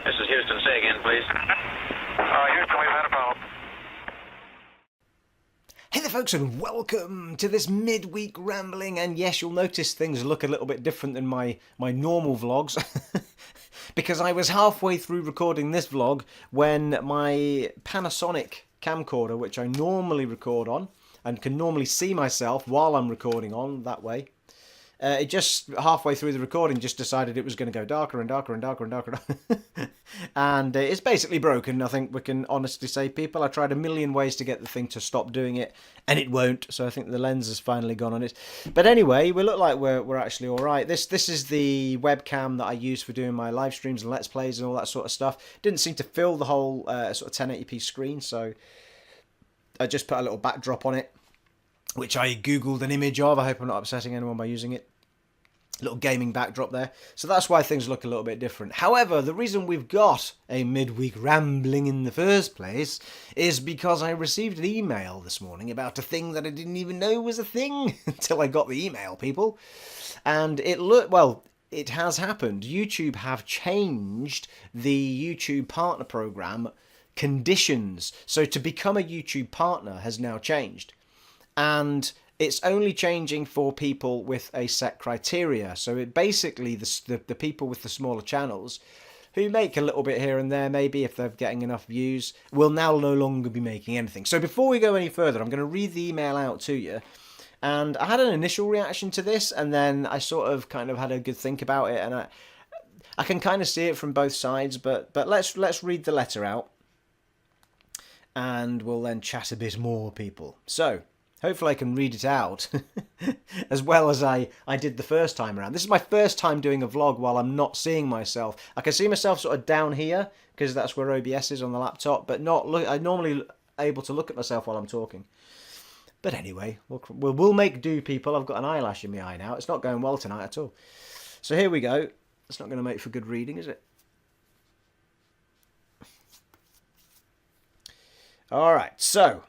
This is Houston. Say again, please. Houston, we've had a problem. Hey there folks, and welcome to this midweek rambling. And yes, you'll notice things look a little bit different than my normal vlogs because I was halfway through recording this vlog when my Panasonic camcorder, which I normally record on and can normally see myself while I'm recording on that way, it just halfway through the recording just decided it was going to go darker and darker and darker and darker. And it's basically broken. I think we can honestly say, people, I tried a million ways to get the thing to stop doing it, and it won't. So I think the lens has finally gone on it. But anyway, we look like we're actually all right. This is the webcam that I use for doing my live streams and Let's Plays and all that sort of stuff. Didn't seem to fill the whole sort of 1080p screen, so I just put a little backdrop on it, which I googled an image of. I hope I'm not upsetting anyone by using it. Little gaming backdrop there. So that's why things look a little bit different. However, the reason we've got a midweek rambling in the first place is because I received an email this morning about a thing that I didn't even know was a thing until I got the email, people. And it looked, well, it has happened. YouTube have changed the YouTube Partner Program conditions. So to become a YouTube partner has now changed. And it's only changing for people with a set criteria. So it basically, the people with the smaller channels who make a little bit here and there, maybe if they're getting enough views, will now no longer be making anything. So before we go any further, I'm going to read the email out to you. And I had an initial reaction to this, and then I sort of kind of had a good think about it, and I can kind of see it from both sides, but let's read the letter out, and we'll then chat a bit more, people. So hopefully I can read it out as well as I did the first time around. This is my first time doing a vlog while I'm not seeing myself. I can see myself sort of down here because that's where OBS is on the laptop, but not look. I'm normally able to look at myself while I'm talking. But anyway, we'll make do, people. I've got an eyelash in my eye now. It's not going well tonight at all. So here we go. It's not going to make for good reading, is it? All right, so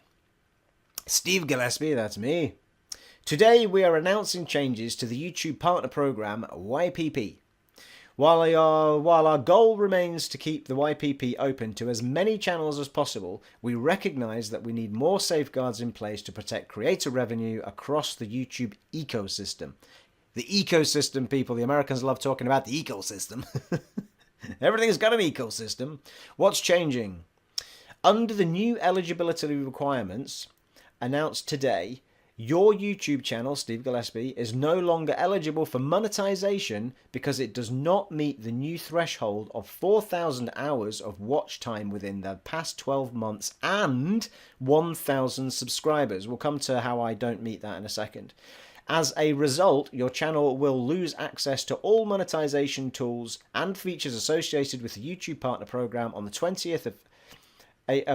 Steve Gillespie, that's me. Today we are announcing changes to the YouTube Partner Program, YPP. While our goal remains to keep the YPP open to as many channels as possible, we recognise that we need more safeguards in place to protect creator revenue across the YouTube ecosystem. The ecosystem, people, the Americans love talking about the ecosystem. Everything's got an ecosystem. What's changing? Under the new eligibility requirements announced today, your YouTube channel, Steve Gillespie, is no longer eligible for monetization because it does not meet the new threshold of 4,000 hours of watch time within the past 12 months and 1,000 subscribers. We'll come to how I don't meet that in a second. As a result, your channel will lose access to all monetization tools and features associated with the YouTube Partner Program on the 20th of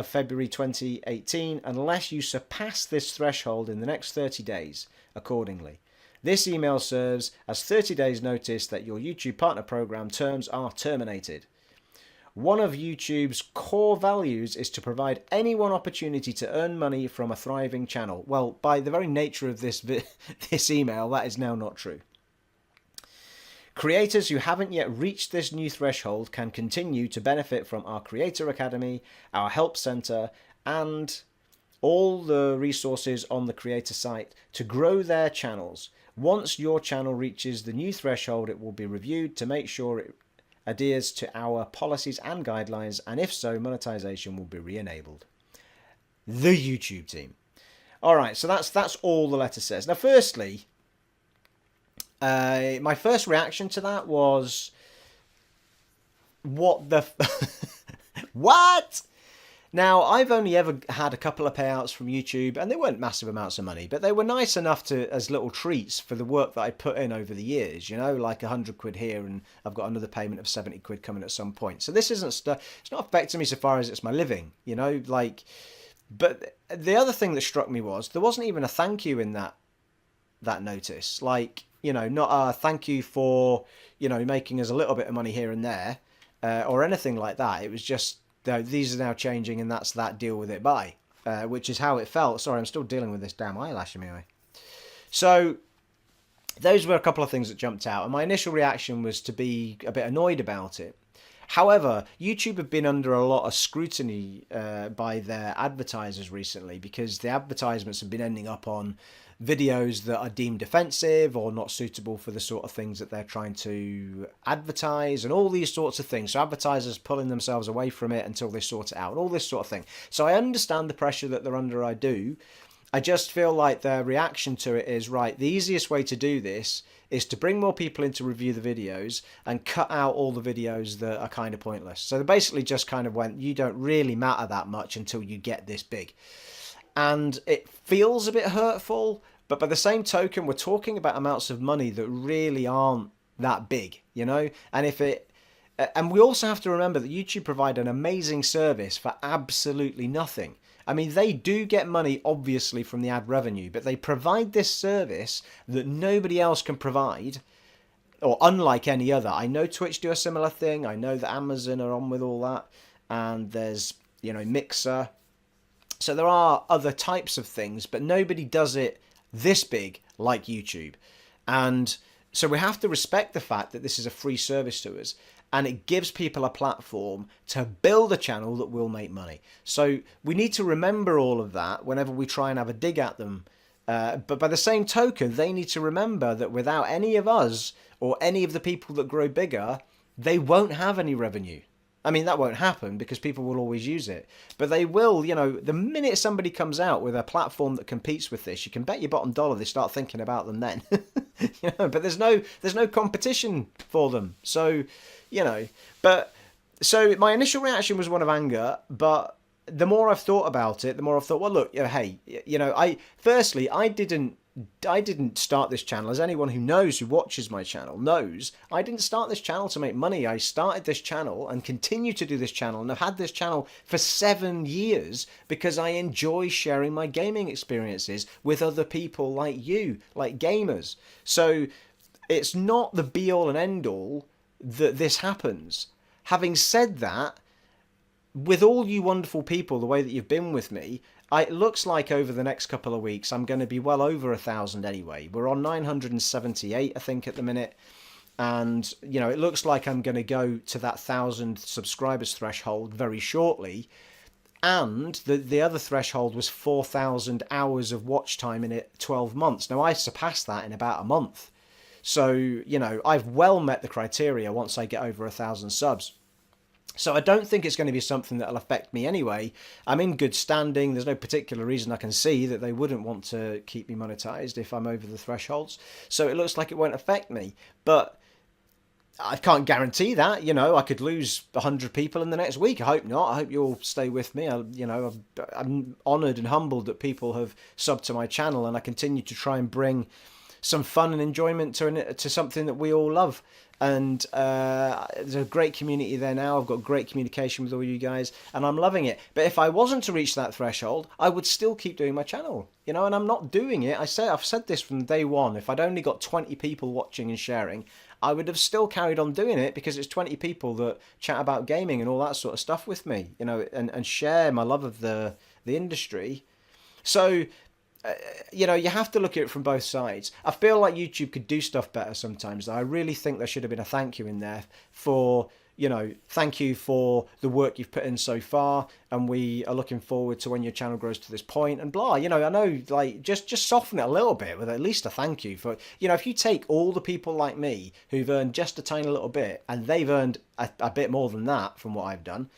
February 2018 unless you surpass this threshold in the next 30 days accordingly. This email serves as 30 days notice that your YouTube Partner Program terms are terminated. One of YouTube's core values is to provide anyone opportunity to earn money from a thriving channel. Well, by the very nature of this email, that is now not true. Creators who haven't yet reached this new threshold can continue to benefit from our Creator Academy, our Help Center, and all the resources on the Creator site to grow their channels. Once your channel reaches the new threshold, it will be reviewed to make sure it adheres to our policies and guidelines, and if so, monetization will be re-enabled. The YouTube team. All right, so that's all the letter says. Now, firstly, my first reaction to that was, what the... What? Now, I've only ever had a couple of payouts from YouTube, and they weren't massive amounts of money, but they were nice enough to as little treats for the work that I put in over the years, you know, like 100 quid here, and I've got another payment of 70 quid coming at some point. So this isn't it's not affecting me so far as it's my living, you know, like... But the other thing that struck me was there wasn't even a thank you in that notice. Like, you know, not a thank you for, you know, making us a little bit of money here and there, or anything like that. It was just, these are now changing and that's that, deal with it, bye. Which is how it felt. Sorry, I'm still dealing with this damn eyelash in my eye. So those were a couple of things that jumped out. And my initial reaction was to be a bit annoyed about it. However, YouTube have been under a lot of scrutiny by their advertisers recently, because the advertisements have been ending up on videos that are deemed offensive or not suitable for the sort of things that they're trying to advertise, and all these sorts of things. So advertisers pulling themselves away from it until they sort it out, and all this sort of thing. So I understand the pressure that they're under, I do. I just feel like their reaction to it is, right, the easiest way to do this is to bring more people in to review the videos and cut out all the videos that are kind of pointless. So they basically just kind of went, you don't really matter that much until you get this big. And it feels a bit hurtful, but by the same token, we're talking about amounts of money that really aren't that big, you know? And we also have to remember that YouTube provide an amazing service for absolutely nothing. I mean, they do get money, obviously, from the ad revenue, but they provide this service that nobody else can provide, or unlike any other. I know Twitch do a similar thing. I know that Amazon are on with all that, and there's, Mixer. So there are other types of things, but nobody does it this big like YouTube. And so we have to respect the fact that this is a free service to us, and it gives people a platform to build a channel that will make money. So we need to remember all of that whenever we try and have a dig at them. But by the same token, they need to remember that without any of us or any of the people that grow bigger, they won't have any revenue. I mean, that won't happen because people will always use it. But they will, the minute somebody comes out with a platform that competes with this, you can bet your bottom dollar they start thinking about them then. But there's no competition for them. So, so my initial reaction was one of anger, but the more I've thought about it, the more I've thought, well, look, hey, I didn't start this channel, as anyone who watches my channel knows, I didn't start this channel to make money. I started this channel and continue to do this channel, and I've had this channel for 7 years because I enjoy sharing my gaming experiences with other people like you, like gamers. So it's not the be all and end all that this happens. Having said that, with all you wonderful people, the way that you've been with me, it looks like over the next couple of weeks I'm going to be well over 1,000 anyway. We're on 978, I think, at the minute. And, it looks like I'm going to go to that 1,000 subscribers threshold very shortly. And the other threshold was 4,000 hours of watch time in 12 months. Now, I surpassed that in about a month. So, I've well met the criteria once I get over 1,000 subs. So I don't think it's going to be something that'll affect me anyway. I'm in good standing. There's no particular reason I can see that they wouldn't want to keep me monetized if I'm over the thresholds. So it looks like it won't affect me. But I can't guarantee that. I could lose 100 people in the next week. I hope not. I hope you'll stay with me. I'm honoured and humbled that people have subbed to my channel, and I continue to try and bring some fun and enjoyment to something that we all love. And there's a great community there now. I've got great communication with all you guys, and I'm loving it. But if I wasn't to reach that threshold, I would still keep doing my channel, and I'm not doing it. I've said this from day one. If I'd only got 20 people watching and sharing, I would have still carried on doing it, because it's 20 people that chat about gaming and all that sort of stuff with me, and share my love of the industry. So you have to look at it from both sides. I feel like YouTube could do stuff better sometimes. I really think there should have been a thank you in there for, thank you for the work you've put in so far, and we are looking forward to when your channel grows to this point, and blah. I know, like, just soften it a little bit with at least a thank you for, if you take all the people like me who've earned just a tiny little bit, and they've earned a bit more than that from what I've done,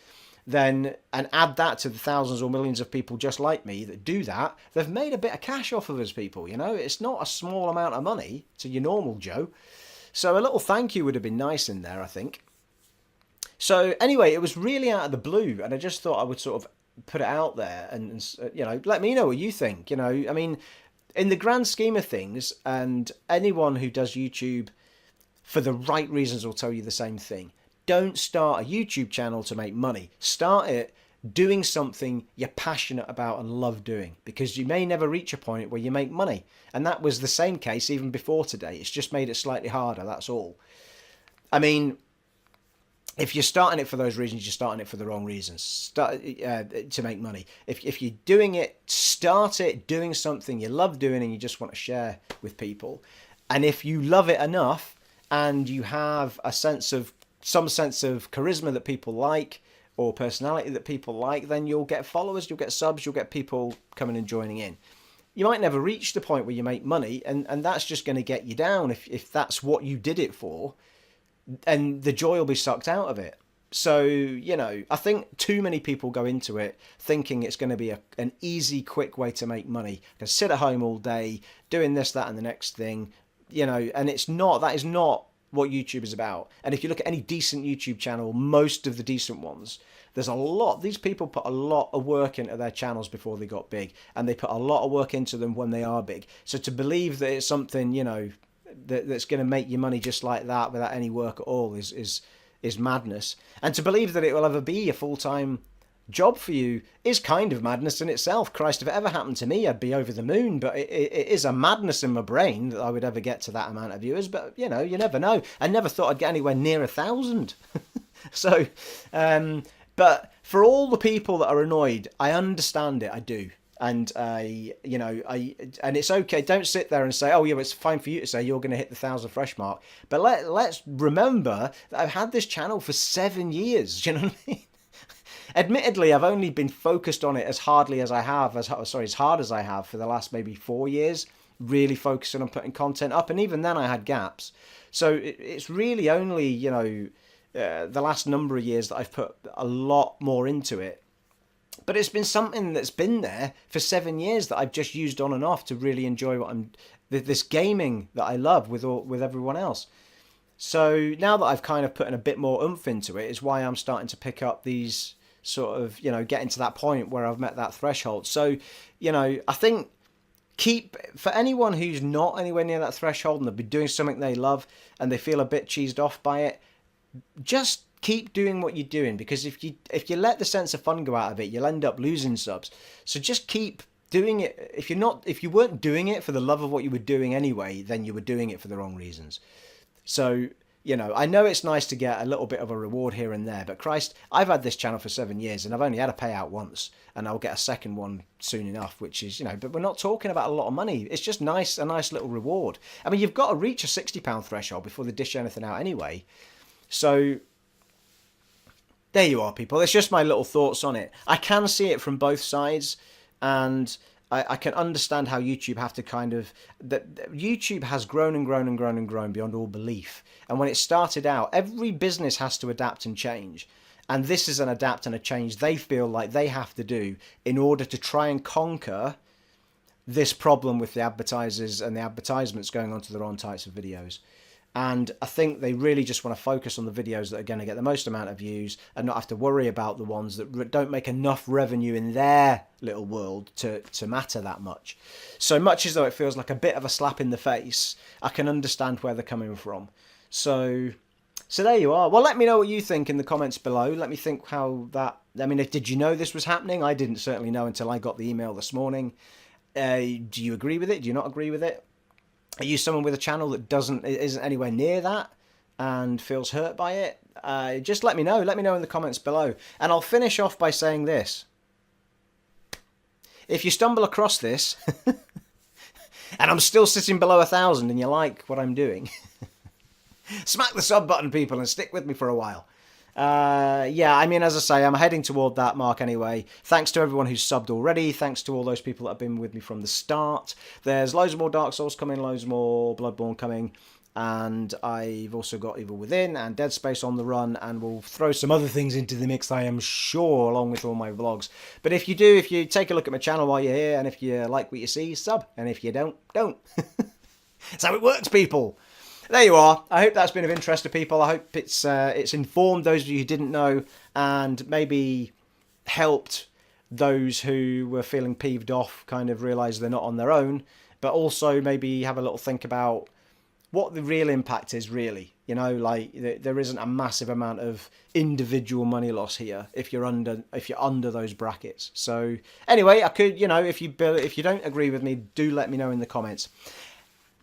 and add that to the thousands or millions of people just like me that do that, they've made a bit of cash off of us people, It's not a small amount of money to your normal Joe. So a little thank you would have been nice in there, I think. So anyway, it was really out of the blue, and I just thought I would sort of put it out there and let me know what you think. I mean, in the grand scheme of things, and anyone who does YouTube for the right reasons will tell you the same thing. Don't start a YouTube channel to make money. Start it doing something you're passionate about and love doing, because you may never reach a point where you make money. And that was the same case even before today. It's just made it slightly harder, that's all. I mean, if you're starting it for those reasons, you're starting it for the wrong reasons. To make money. If you're doing it, start it doing something you love doing and you just want to share with people. And if you love it enough and you have a sense of some sense of charisma that people like, or personality that people like, then you'll get followers, you'll get subs, you'll get people coming and joining in. You might never reach the point where you make money, and that's just going to get you down if that's what you did it for, and the joy will be sucked out of it. So, you know, I think too many people go into it thinking it's going to be an easy, quick way to make money. You can sit at home all day doing this, that, and the next thing, you know, and it's not, that is not what YouTube is about. And if you look at any decent YouTube channel, most of the decent ones, there's a lot, these people put a lot of work into their channels before they got big, and they put a lot of work into them when they are big. So to believe that it's something, you know, that's going to make you money just like that without any work at all is madness. And to believe that it will ever be a full-time job for you is kind of madness in itself. Christ, if it ever happened to me, I'd be over the moon. But it is a madness in my brain that I would ever get to that amount of viewers. But, you know, you never know. I never thought I'd get anywhere near 1,000. So, but for all the people that are annoyed, I understand it. I do. And you know, and it's okay. Don't sit there and say, "Oh, yeah, it's fine for you to say you're going to hit the 1,000 fresh mark." But let's remember that I've had this channel for 7 years. Do you know what I mean? Admittedly, I've only been focused on it as hard as I have for the last maybe 4 years. Really focusing on putting content up, and even then I had gaps. So it's really only, you know, the last number of years that I've put a lot more into it. But it's been something that's been there for 7 years that I've just used on and off to really enjoy this gaming that I love with everyone else. So now that I've kind of put in a bit more oomph into it is why I'm starting to pick up these sort of, you know, getting to that point where I've met that threshold. So, you know, I think for anyone who's not anywhere near that threshold and they've been doing something they love and they feel a bit cheesed off by it, just keep doing what you're doing, because if you let the sense of fun go out of it, you'll end up losing subs. So just keep doing it. If you weren't doing it for the love of what you were doing anyway, then you were doing it for the wrong reasons. So, you know, I know it's nice to get a little bit of a reward here and there, but Christ, I've had this channel for 7 years and I've only had a payout once, and I'll get a second one soon enough, which is, you know, but we're not talking about a lot of money. It's just a nice little reward. I mean, you've got to reach a £60 threshold before they dish anything out anyway. So there you are, people. It's just my little thoughts on it. I can see it from both sides, and I can understand how YouTube have to kind of... YouTube has grown and grown and grown and grown beyond all belief. And when it started out, every business has to adapt and change. And this is an adapt and a change they feel like they have to do in order to try and conquer this problem with the advertisers and the advertisements going onto the wrong types of videos. And I think they really just want to focus on the videos that are going to get the most amount of views and not have to worry about the ones that don't make enough revenue in their little world to matter that much. So much as though it feels like a bit of a slap in the face, I can understand where they're coming from. So there you are. Well, let me know what you think in the comments below. Let me think how that... I mean, did you know this was happening? I didn't certainly know until I got the email this morning. Do you agree with it? Do you not agree with it? Are you someone with a channel that isn't anywhere near that and feels hurt by it? Just let me know. Let me know in the comments below. And I'll finish off by saying this. If you stumble across this, and I'm still sitting below 1,000 and you like what I'm doing, smack the sub button, people, and stick with me for a while. Yeah, I mean, as I say, I'm heading toward that mark anyway. Thanks to everyone who's subbed already. Thanks to all those people that have been with me from the start. There's loads more Dark Souls coming, loads more Bloodborne coming. And I've also got Evil Within and Dead Space on the run. And we'll throw some other things into the mix, I am sure, along with all my vlogs. But if you take a look at my channel while you're here, and if you like what you see, sub. And if you don't. That's how it works, people. There you are. I hope that's been of interest to people. I hope it's informed those of you who didn't know, and maybe helped those who were feeling peeved off kind of realise they're not on their own, but also maybe have a little think about what the real impact is really. You know, like there isn't a massive amount of individual money loss here if you're under those brackets. So anyway, I could, you know, if you don't agree with me, do let me know in the comments.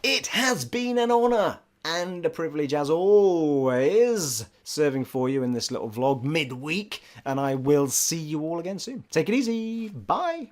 It has been an honour and a privilege, as always, serving for you in this little vlog midweek, and I will see you all again soon. Take it easy. Bye.